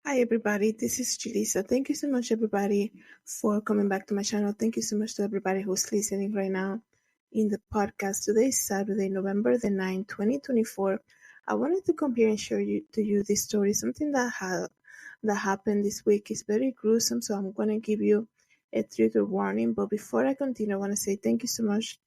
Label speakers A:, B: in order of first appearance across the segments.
A: Hi everybody, this is Julissa. Thank you so much everybody for coming back to my channel. Thank you so much to everybody who's listening right now in the podcast. Today is Saturday, November the 9th, 2024. I wanted to come here and share to you this story, something that happened this week. Is very gruesome, so I'm going to give you a trigger warning. But before I continue, I want to say thank you so much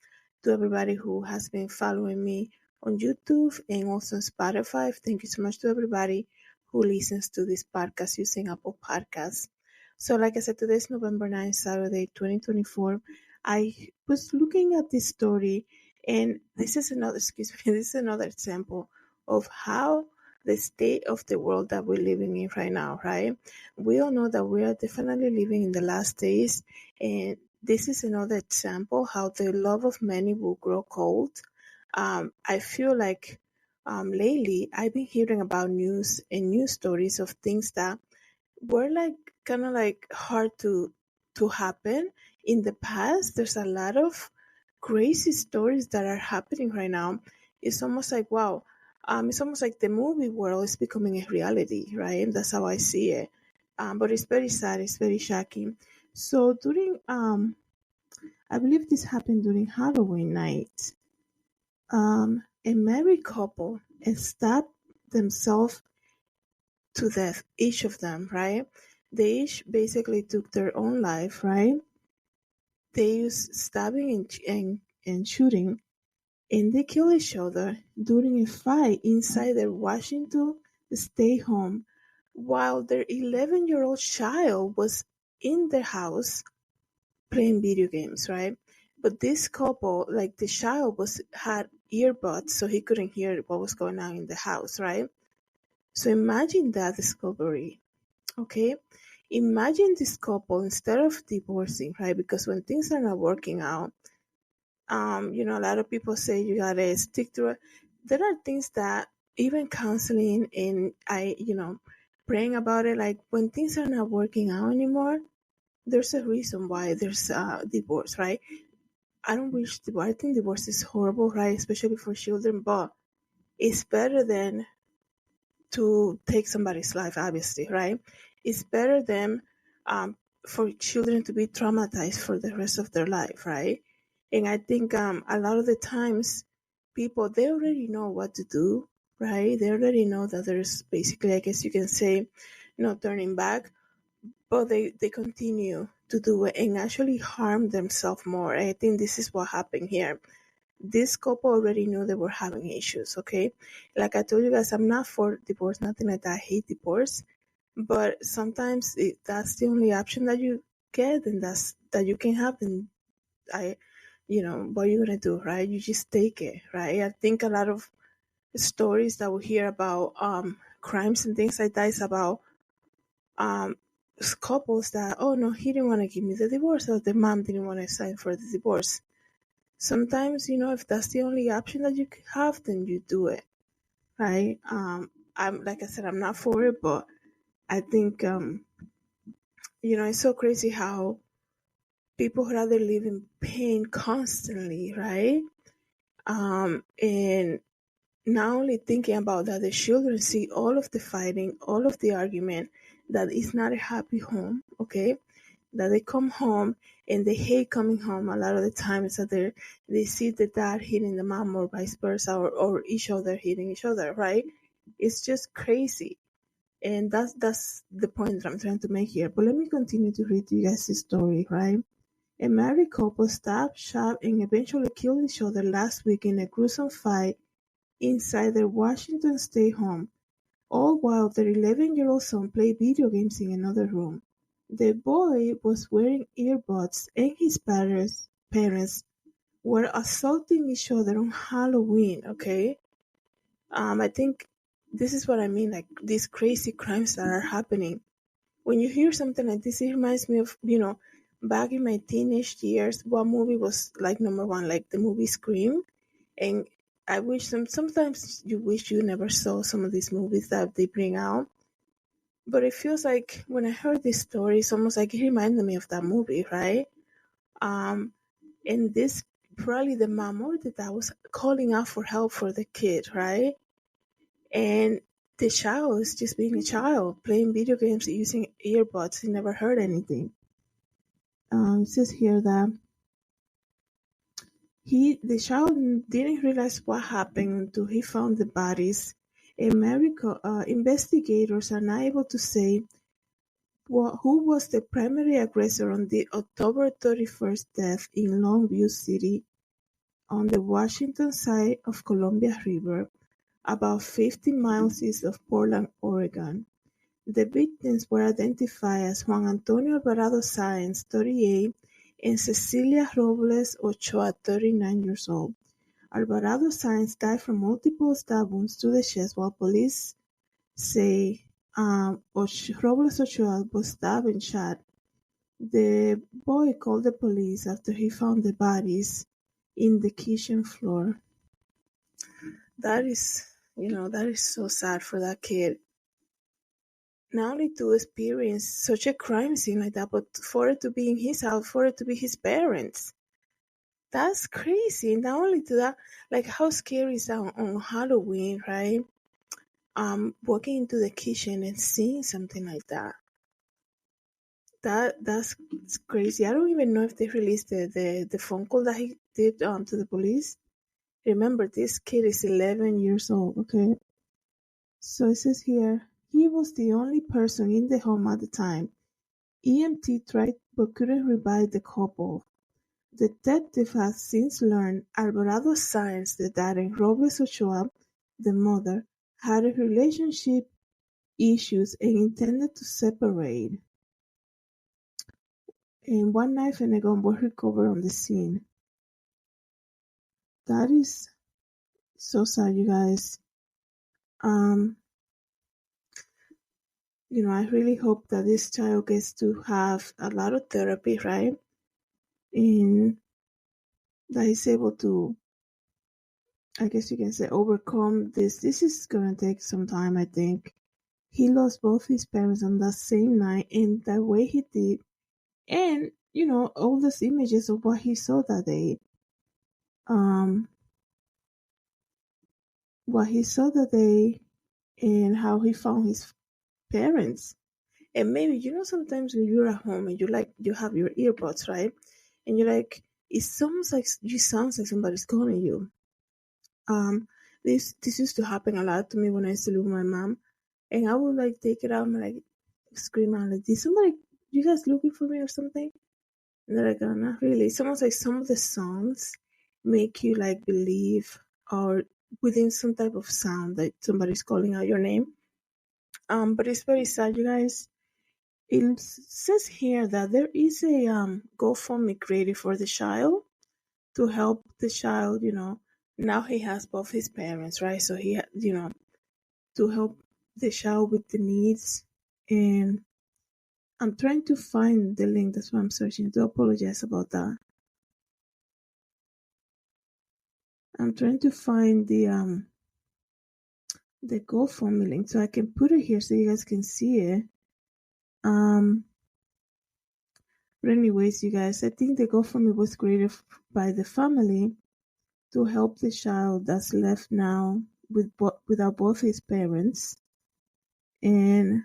A: to everybody who has been following me on YouTube and also on Spotify. Thank you so much to everybody who listens to this podcast using Apple Podcasts. So, like I said, today is November 9th, Saturday, 2024. I was looking at this story, and this is another, excuse me, this is another example of how the state of the world that we're living in right now, right? We all know that we are definitely living in the last days, and this is another example how the love of many will grow cold. I feel like lately I've been hearing about news and news stories of things that were like kind of like hard to happen in the past. There's a lot of crazy stories that are happening right now. It's almost like wow. It's almost like the movie world is becoming a reality, right? That's how I see it. But it's very sad. It's very shocking. So during I believe this happened during Halloween night. A married couple stabbed themselves to death, each of them, right? They each basically took their own life, right? They used stabbing and shooting, and they killed each other during a fight inside their Washington stay home while their 11-year-old child was in their house playing video games, right? But this couple, like the child had earbuds, so he couldn't hear what was going on in the house, right? So imagine that discovery, okay? Imagine this couple instead of divorcing, right? Because when things are not working out, a lot of people say you gotta stick to it. There are things that even counseling and praying about it, like when things are not working out anymore, there's a reason why there's divorce, right? I don't wish divorce. I think divorce is horrible, right? Especially for children, but it's better than to take somebody's life, obviously, right? It's better than for children to be traumatized for the rest of their life, right? And I think a lot of the times people, they already know what to do, right? They already know that there's basically, I guess you can say, no turning back, but they continue to do it and actually harm themselves more. I think this is what happened here. This couple already knew they were having issues, okay? Like I told you guys, I'm not for divorce, nothing like that. I hate divorce. But sometimes that's the only option that you get and that you can have. And I, what are you going to do, right? You just take it, right? I think a lot of stories that we hear about crimes and things like that is about um, couples that, oh no, he didn't want to give me the divorce, or the mom didn't want to sign for the divorce. Sometimes, if that's the only option that you have, then you do it, right? I'm like I said, I'm not for it, but I think it's so crazy how people rather live in pain constantly, right? And not only thinking about that, the children see all of the fighting, all of the argument, that it's not a happy home, okay? That they come home and they hate coming home a lot of the times that they see the dad hitting the mom or vice versa, or each other hitting each other, right? It's just crazy. And that's the point that I'm trying to make here. But let me continue to read you guys this story, right? A married couple stabbed, shot, and eventually killed each other last week in a gruesome fight inside their Washington state home, all while their 11-year-old son played video games in another room. The boy was wearing earbuds and his parents were assaulting each other on Halloween, okay? I think this is what I mean, like these crazy crimes that are happening. When you hear something like this, it reminds me of, back in my teenage years, what movie was like number one, like the movie Scream. And I wish sometimes you wish you never saw some of these movies that they bring out. But it feels like when I heard this story, it's almost like it reminded me of that movie, right? Um, and this probably the mom or the dad was calling out for help for the kid, right? And the child is just being a child, playing video games, using earbuds. He never heard anything. It says here that the child didn't realize what happened until he found the bodies. Investigators are not able to say who was the primary aggressor on the October 31st death in Longview City on the Washington side of Columbia River, about 50 miles east of Portland, Oregon. The victims were identified as Juan Antonio Alvarado Sáenz, 38, and Cecilia Robles Ochoa, 39 years old. Alvarado Sáenz died from multiple stab wounds to the chest, while police say Robles Ochoa was stabbed and shot. The boy called the police after he found the bodies in the kitchen floor. That is so sad for that kid. Not only to experience such a crime scene like that, but for it to be in his house, for it to be his parents. That's crazy. Not only to that, like how scary is that on Halloween, right? Walking into the kitchen and seeing something like that. That's crazy. I don't even know if they released the phone call that he did to the police. Remember, this kid is 11 years old, okay? So it says here, he was the only person in the home at the time. EMT tried but couldn't revive the couple. Detective has since learned Alvarado Sáenz, the dad, and Robles Ochoa, the mother, had a relationship issues and intended to separate. And one knife and a gun were recovered on the scene. That is so sad, you guys. I really hope that this child gets to have a lot of therapy, right? And that he's able to, I guess you can say, overcome this. This is going to take some time, I think. He lost both his parents on that same night, and the way he did, and all those images of what he saw that day. What he saw that day, and how he found his parents. And maybe sometimes when you're at home and you have your earbuds, right? And you're like, it sounds like somebody's calling you. This used to happen a lot to me when I used to live with my mom, and I would like take it out and like scream out like, "Did somebody? You guys looking for me or something?" And they're like, "Oh, not really." It's almost like some of the songs make you like believe, or within some type of sound that somebody's calling out your name. But it's very sad, you guys. It says here that there is a GoFundMe created for the child to help the child. Now he has both his parents, right? So he, to help the child with the needs. And I'm trying to find the link. That's why I'm searching. I do apologize about that. I'm trying to find the GoFundMe link so I can put it here so you guys can see it. But anyways, you guys, I think the GoFundMe was created by the family to help the child that's left now without both his parents. And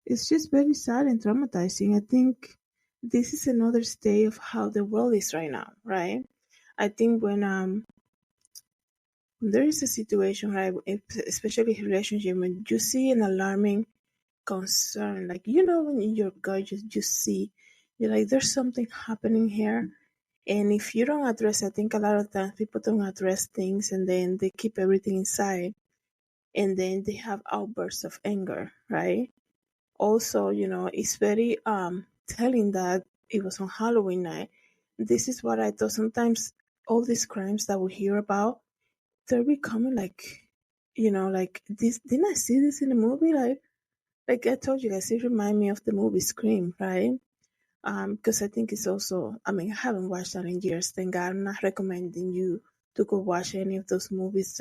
A: it's just very sad and traumatizing. I think this is another state of how the world is right now, right? I think when there is a situation, right, especially in relationship, when you see an alarming concern, like when in your gut you see, you're like, there's something happening here. And if you don't address, I think a lot of times people don't address things, and then they keep everything inside, and then they have outbursts of anger, right? Also, it's very telling that it was on Halloween night. This is what I thought. Sometimes all these crimes that we hear about, they're becoming like, like this. Didn't I see this in the movie? Like I told you guys, it reminded me of the movie Scream, right? Because I think it's also, I mean, I haven't watched that in years. Thank God. I'm not recommending you to go watch any of those movies.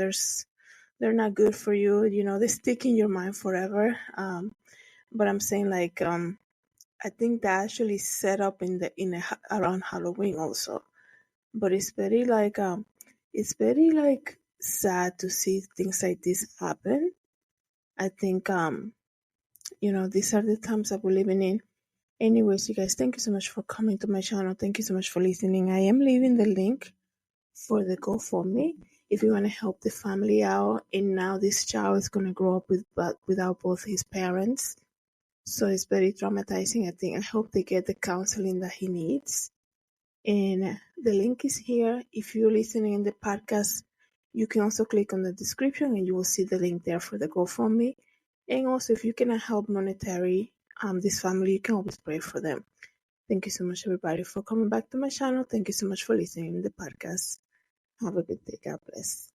A: They're not good for you. They stick in your mind forever. But I'm saying like, I think that actually set up around Halloween also. But it's very like sad to see things like this happen. I think these are the times that we're living in. Anyways, you guys, thank you so much for coming to my channel. Thank you so much for listening. I am leaving the link for the GoFundMe if you want to help the family out. And now this child is going to grow up without both his parents. So it's very traumatizing. I hope they get the counseling that he needs. And the link is here. If you're listening in the podcast, you can also click on the description and you will see the link there for the GoFundMe. And also, if you cannot help monetary this family, you can always pray for them. Thank you so much, everybody, for coming back to my channel. Thank you so much for listening to the podcast. Have a good day. God bless.